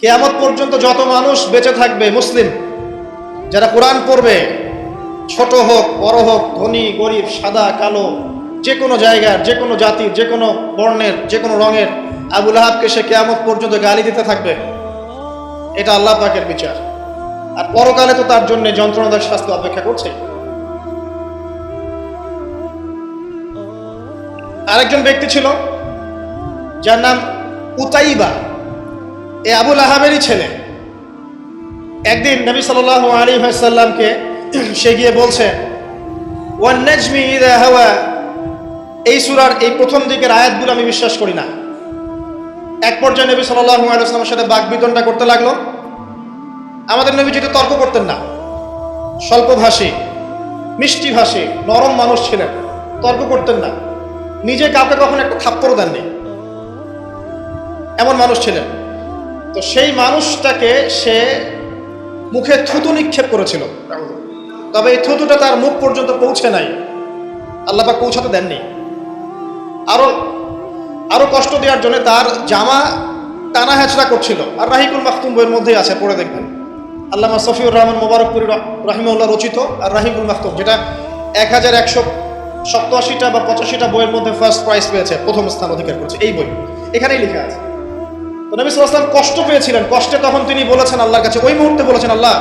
কিয়ামত পর্যন্ত যত মানুষ বেঁচে থাকবে মুসলিম, যারা কোরআন পড়বে, ছোট হোক বড় হোক, ধনী গরিব, সাদা কালো, যে কোনো জায়গার, যে কোনো জাতির, যে কোনো বর্ণের, যে কোনো রঙের, আবু লাহাবকে সে কিয়ামত পর্যন্ত গালি দিতে থাকবে। এটা আল্লাহ পাকের বিচার। আর পরকালে তো তার জন্য যন্ত্রণাদায়ক শাস্তি অপেক্ষা করছে। আরেকজন ব্যক্তি ছিল যার নাম উতাইবা, এ আবু লাহাবেরই ছেলে। একদিন নবী সাল্লাল্লাহু আলাইহি ওয়াসাল্লামকে সে গিয়ে বলছে, ওয়ান নাজমি ইযা হাওয়া, এই সূরার এই প্রথম দিকের আয়াতগুলো আমি বিশ্বাস করি না। এক পর্যায়ে নবী সাল্লাল্লাহু আলাইহি ওয়াসাল্লামের সাথে বাকবিতণ্ডা করতে লাগলো। আমাদের নবী যেহেতু তর্ক করতেন না, স্বল্পভাষী, মিষ্টিভাষী, নরম মানুষ ছিলেন, তর্ক করতেন না, নিজে কাউকে কখনো একটা থাপ্পড়ও দেননি, এমন মানুষ ছিলেন। তো সেই মানুষটাকে সে মুখে থুতু নিক্ষেপ করেছিল, তবে এই থুতুটা তার মুখ পর্যন্ত পৌঁছে নাই, আল্লাহ পাক পৌঁছাতে দেননি। আরো কষ্ট দেওয়ার জন্য তার জামা টানা হেঁচড়া করছিল। আর রাহিকুল মাখতুম বইয়ের মধ্যেই আছে, পড়ে দেখবেন। আল্লামা সফিউর রহমান মোবারকপুরি রাহিমাহুল্লাহ রচিত আর রাহিকুল মাখতুম, যেটা 1187টা বা 85টা বইয়ের মধ্যে ফার্স্ট প্রাইজ পেয়েছে, প্রথম স্থান অধিকার করেছে এই বই। এখানেই লেখা আছে। তো নবী সাল্লাল্লাহু আলাইহি ওয়াসাল্লাম কষ্ট পেয়েছিলেন। কষ্টে তখন তিনি বলেছেন আল্লাহর কাছে, ওই মুহূর্তে বলেছেন, আল্লাহ,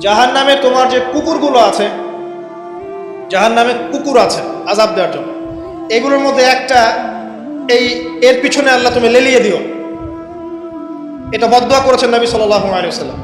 জাহান্নামে তোমার যে কুকুরগুলো আছে, জাহান্নামে কুকুর আছে আযাব দেওয়ার জন্য, এগুলোর মধ্যে একটা এর পিছনে আল্লাহ তুমি লেলিয়ে দিও। এটা বদদুয়া করেছেন নবী সাল্লাল্লাহু আলাইহি ওয়াসাল্লাম।